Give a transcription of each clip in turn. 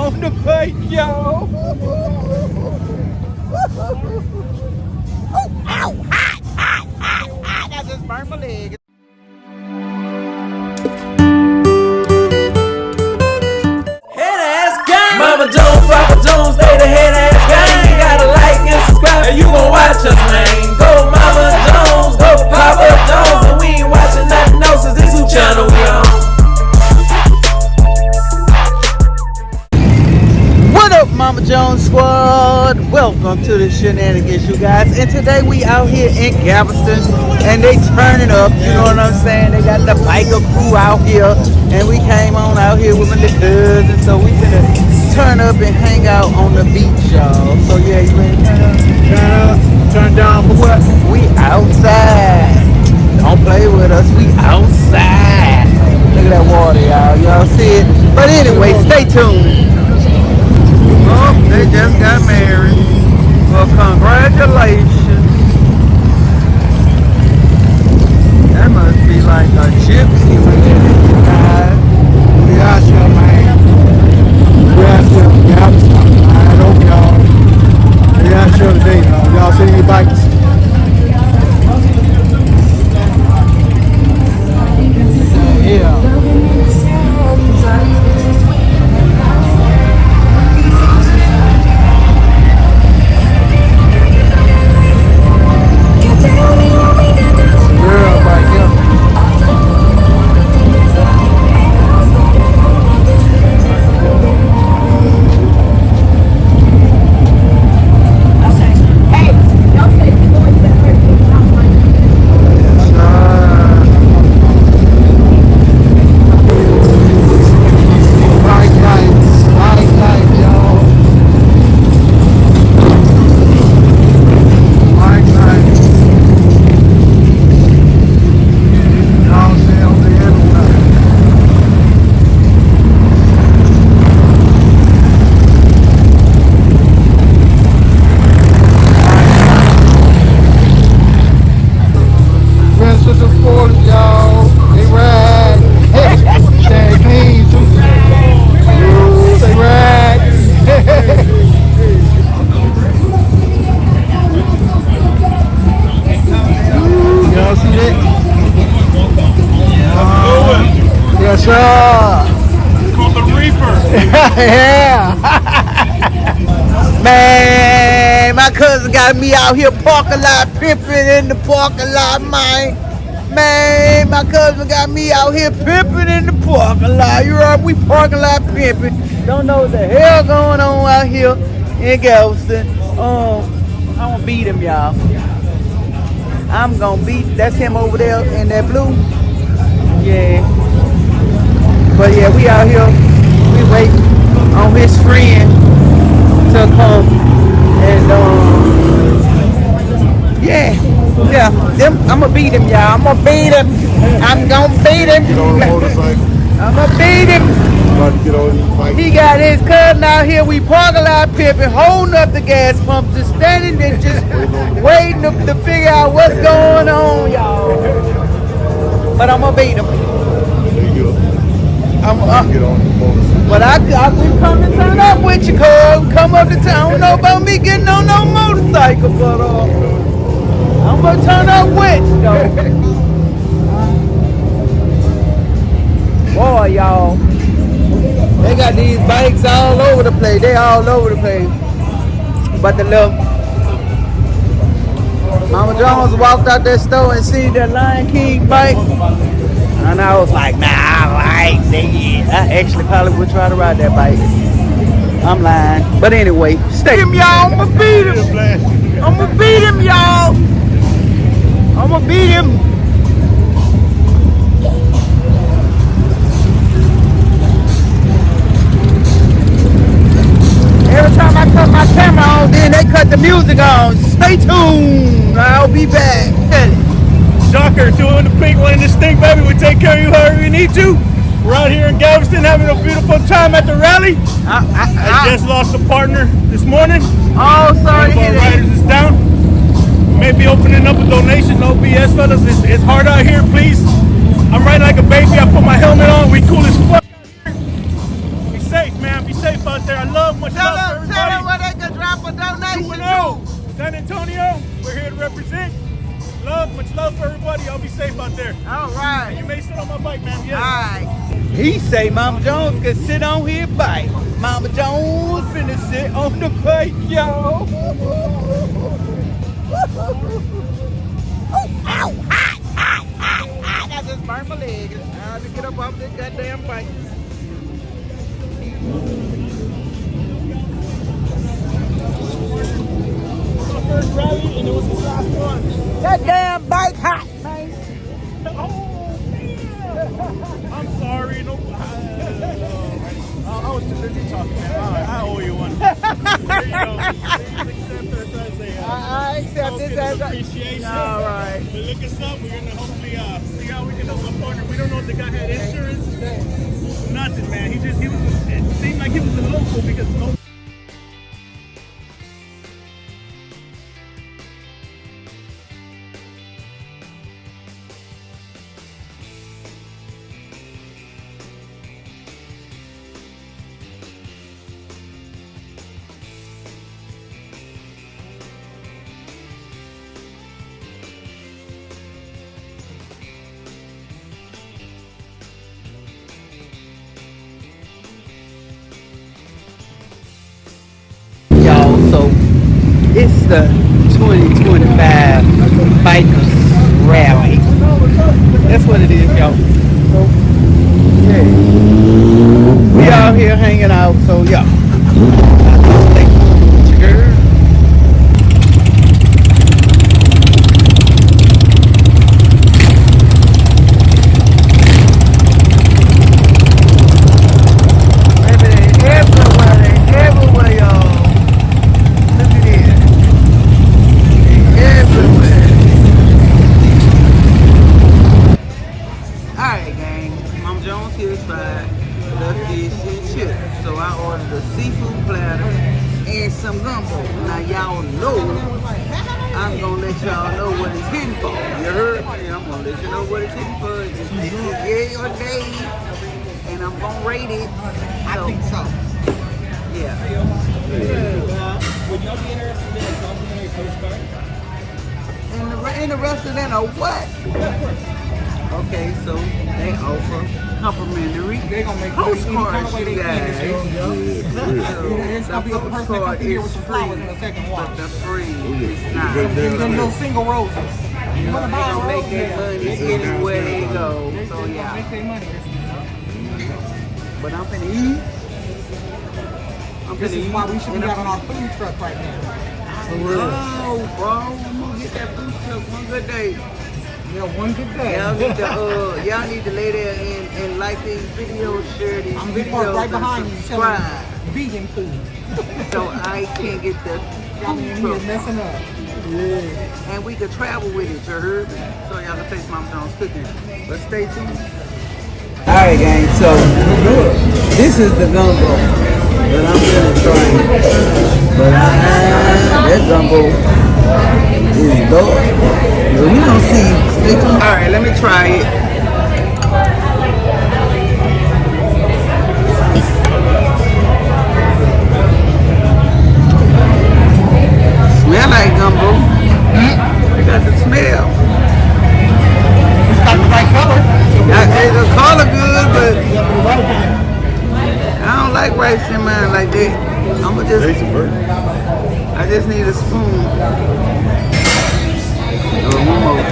on the bike, y'all. Oh, ow, hot. I just burned my leg. Head ass gang. Mama Jones, Papa Jones, they the head ass gang. You gotta like and subscribe, and you gon' watch us, man. Go Mama Jones, go Papa Jones, and we ain't watching nothing else. Cause this who channel we on. What up, Mama Jones squad? Welcome to the shenanigans, you guys. And today we out here in Galveston, and they turning up. You know what I'm saying? They got the biker crew out here, and we came on out here with my little cousins, so we finna turn up and hang out on the beach, y'all. So yeah, you ready to turn up? Turn down for what? We outside. Don't play with us. We outside. Look at that water, y'all. Y'all see it? But anyway, stay tuned. Oh, they just got married. Well, congratulations. That must be like a gypsy wedding, guys. We out here, man. We out here in Galveston. I hope y'all. We out here today, y'all. Y'all see any bikes? Yeah. Yeah. Man, my cousin got me out here parking lot pimping in the parking lot, man. Man, my cousin got me out here pimping in the parking lot. You heard? We parking lot pimping. Don't know what the hell going on out here in Galveston. I'm gonna beat him, y'all. I'm gonna beat. That's him over there in that blue. Yeah. But yeah, we out here. We waiting on his friend to come, and I'm gonna beat him, y'all. I'm gonna beat him. I'm gonna beat him. Get on a motorcycle. I'm gonna beat him. About to get on his bike. He got his cousin out here. We parking lot pimping, holding up the gas pump, just standing there, just waiting to figure out what's going on, y'all. But I'm gonna beat him. Get on the motorcycle. But I can come and turn up with you, cuz. Come up to town. I don't know about me getting on no motorcycle, but I'm gonna turn up with you, though. Boy, y'all, they got these bikes all over the place. They all over the place. But the little Mama Jones walked out that store and seen that Lion King bike. And I was like, nah, I like that. I actually probably would try to ride that bike. I'm lying. But anyway, stay him, y'all. I'ma beat him. I'ma beat him, y'all. I'ma beat him. Every time I cut my camera on, then they cut the music on. Stay tuned. I'll be back. Shocker, two in the pink, one in the stink, baby. We take care of you however you need to. We're out here in Galveston having a beautiful time at the rally. I just lost a partner this morning. Oh, sorry to One hear of our riders is down. Maybe opening up a donation, no BS, fellas. It's hard out here, please. I'm riding like a baby. I put my helmet on. We cool as fuck out here. Be safe, man. Be safe. safe out there. I love much love for everybody. Tell them where they can drop a donation to. San Antonio, we're here to represent. Much love for everybody. Y'all be safe out there. All right. And you may sit on my bike, man. Yes. All right. He say Mama Jones can sit on his bike. Mama Jones finna sit on the bike, y'all. Ow! Hot! I just burned my leg. It's time to get up off this goddamn bike. First rally and it was his last one. That damn bike hot, man. Oh, man. I'm sorry. No, I was too busy talking, man. All right, I owe you one. There you go. I accept this as appreciation. All right. But look us up. We're going to hopefully see how we can help our partner. We don't know if the guy had insurance. Nothing, man. It seemed like he was a local because no. So it's the 2025 Bikers Rally. That's what it is, y'all. So, yeah. We out here hanging out, so y'all. Some gumbo. Now y'all know I'm gonna let y'all know what it's hitting for. You heard me? I'm gonna let you know what it's hitting for. This is yay or nay, and I'm gonna rate it. I think so. Yeah. Would y'all be interested in a complimentary postcard? Interested in a what? Okay, so they offer complimentary postcards, you guys. The postcard is free, but the free is not. There's no single roses. They don't make their money anywhere they go, so yeah. But I'm finna eat. This is why we should be having our food truck right now. Oh, bro, I'm gonna get that food truck one good day. Yeah, one good day. Y'all need to lay there and like these videos, share these I'm videos, right behind and you, subscribe. Vegan food. So I can get the Y'all in here messing up. Yeah. And we could travel with it, you heard? So y'all can taste Mama Jones cooking. But stay tuned. Alright gang, so this is the gumbo that I'm gonna try. But that gumbo is dope. So we don't see. Alright, let me try it. Smell like gumbo. I got the smell. It's got the right color. The color good, but I don't like rice in mine like that. I just need a spoon. Oh, one more.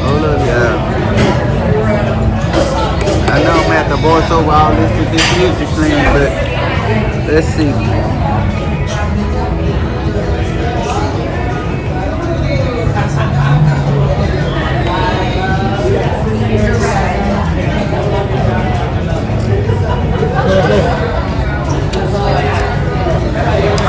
Hold up, y'all. I know I'm at the voice over all this with this music thing, but let's see.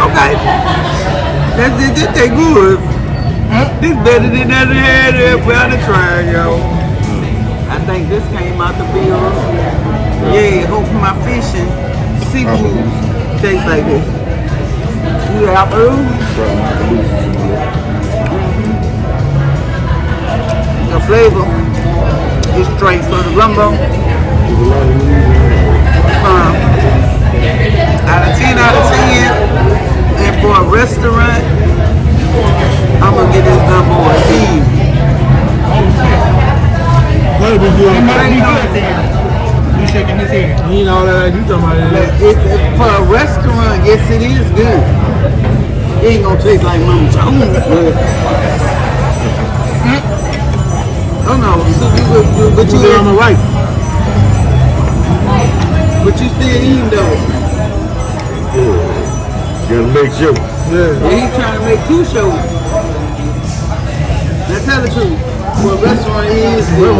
Okay. This they good. This better than that had everywhere I tried, yo. I think this came out the bill. Yeah, hope for my fishing. Seafood tastes like this. Yeah, the flavor is straight for the gumbo. all that you talking about. For a restaurant, yes, it is good. It ain't gonna taste like Mama Jones, but oh no, but you on the right. But you still eating though. Gotta make sure. Yeah, he trying to make 2 shows. Now tell the truth. Well, restaurant is good.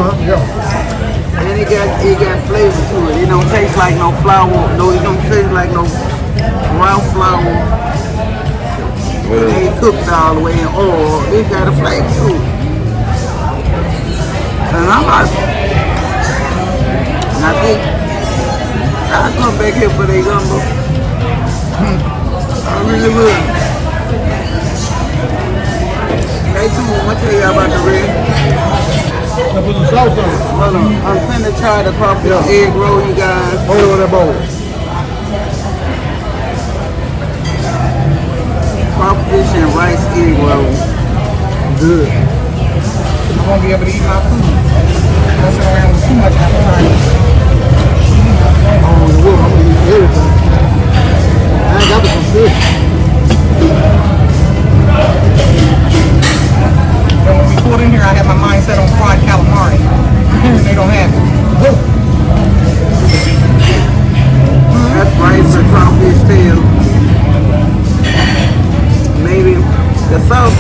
And it got flavor to it. It don't taste like no flour. No, it don't taste like no raw flour. It ain't cooked all the way in oil. It got a flavor to it. And I like it. And I think I'll come back here for their gumbo. I really will. Stay tuned. I'm gonna tell y'all about the red. I put some sauce on it. Hold on. I'm finna try the crawfish egg roll, you guys. Hold on that bowl. Crawfish and rice egg roll. Good. I won't be able to eat my food. That's around with too much appetite. I'm gonna eat everything. I ain't got the fish. And when we pulled in here, I had my mind set on fried calamari. They don't have it. That's rice and crawfish tail. Maybe the sauce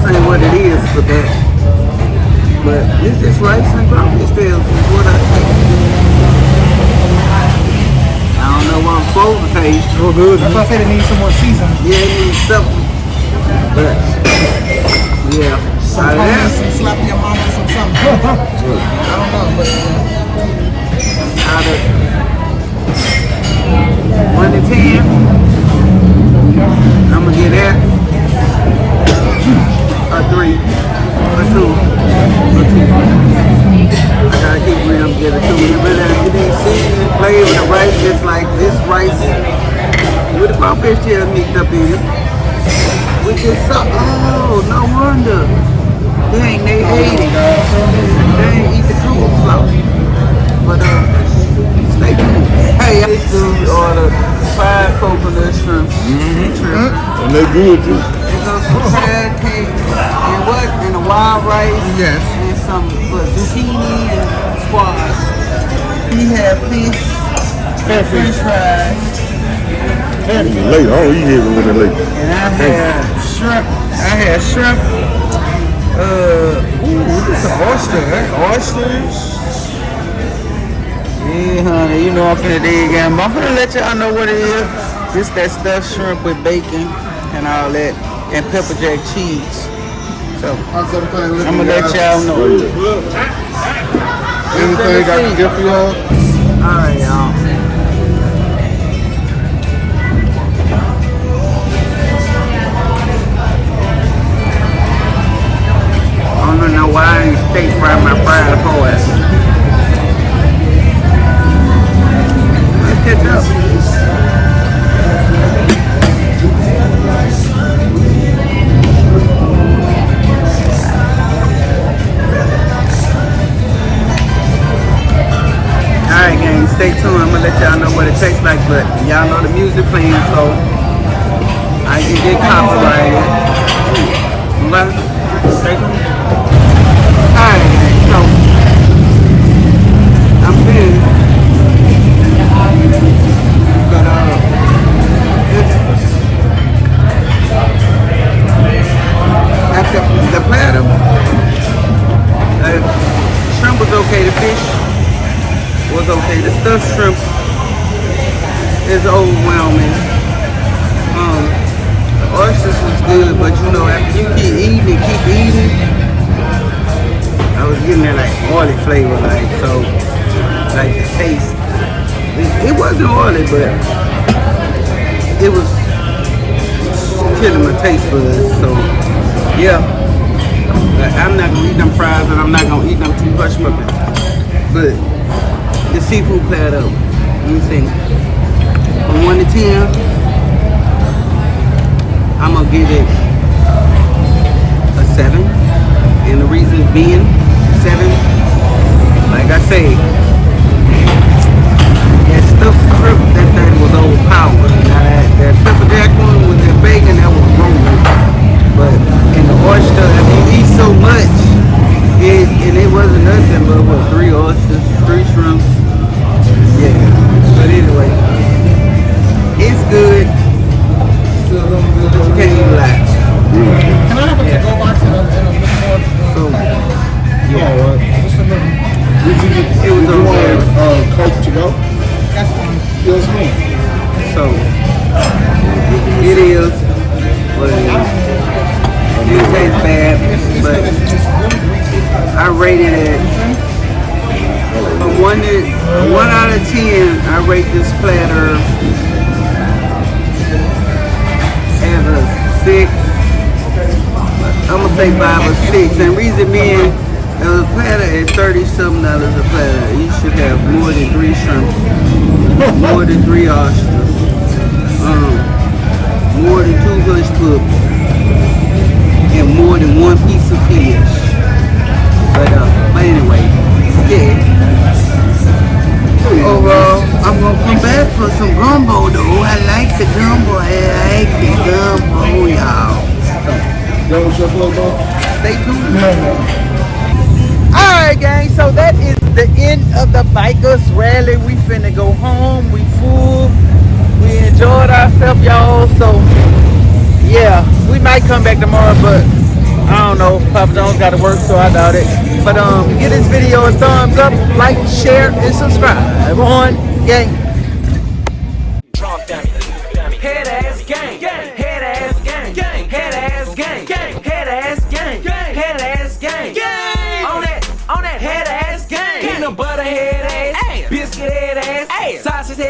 ain't what it is for that. But it's just rice and crawfish tail is what I think. I don't know what I'm supposed to taste. So good. That's why I said it needs some more seasoning. Yeah, it needs something. But yeah. Some hummus, some slap your mama, some something. I don't know, but Out of 1 to 10, I'm gonna get that a 3, a 2, a 2. I gotta keep real, get a 2. You better get these seasoning flavor. The rice just like this rice with the crawfish tail mixed up in it. Which is so, oh, no wonder. Dang, they ate it. They ain't eat the coleslaw. But stay tuned. Hey, this dude ordered 5 coconut shrimp. And they good too. It goes some crab cake and what? And the wild rice. yes. And some zucchini and squash. He had fish, french fries, Late. I don't eat heavy when they're late. and I had shrimp. This is oyster. Oysters. Yeah, honey, you know I'm finna dig in. I'm finna let y'all know what it is. This that stuffed shrimp with bacon and all that, and pepper jack cheese. So I'm gonna let y'all know. Anything I can get for y'all? All right, y'all. I don't know why I ain't steak fry my fried pork. Let's catch up. Alright gang, stay tuned. I'm gonna let y'all know what it tastes like, but y'all know the music playing, so I can get copyrighted. Okay? Stay tuned. Alright gang, so I'm finished. But after the platter, shrimp was okay, the fish was okay. The stuffed shrimp is overwhelming. The oysters was good, but you know, after you keep eating, I was getting that like oily flavor, like so, like the taste. It wasn't oily, but it was killing my taste buds. So yeah, I'm not gonna eat them fries, and I'm not gonna eat them too much of it. But the seafood paired up. Let me see. From 1 to 10, I'm gonna give it a 7. And the reason being 7, like I say, out of 10, I rate this platter as a 6. I'm gonna say 5 or 6. And reason being, a platter at $30-something a platter, you should have more than 3 shrimp, more than 3 oysters, more than 2 hush puppies, and more than 1 piece of fish. But anyway, yeah. Overall, I'm gonna come back for some gumbo though. I like the gumbo. Y'all. Stay tuned. Alright gang, so that is the end of the bikers rally. We finna go home. We full. We enjoyed ourselves, y'all. So yeah, we might come back tomorrow, but I don't know. Papa Jones got to work, so I doubt it. But give this video a thumbs up, like, share, and subscribe on gang. Head ass gang, head ass gang, head ass gang, head ass gang, head ass gang. On that head ass gang. Peanut butter head ass, biscuit head ass, sausage head.